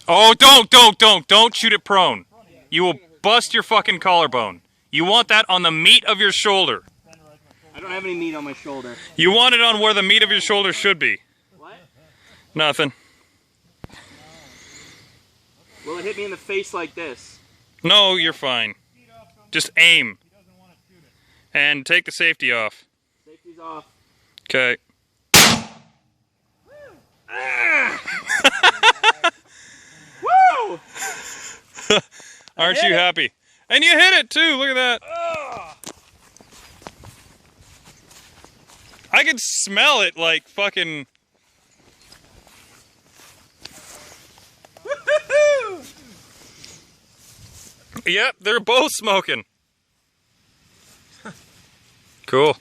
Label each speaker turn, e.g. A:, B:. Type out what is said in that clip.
A: Oh, don't shoot it prone. You will bust your fucking collarbone. You want that on the meat of your shoulder.
B: I don't have any meat on my shoulder.
A: You want it on where the meat of your shoulder should be.
B: What?
A: Nothing.
B: Will it hit me in the face like this?
A: No, you're fine. Just aim. And take the safety off.
B: Safety's off.
A: Okay.
B: Woo!
A: Aren't you happy? And you hit it too, look at that. I could smell it like fucking... Yep, they're both smoking. Cool.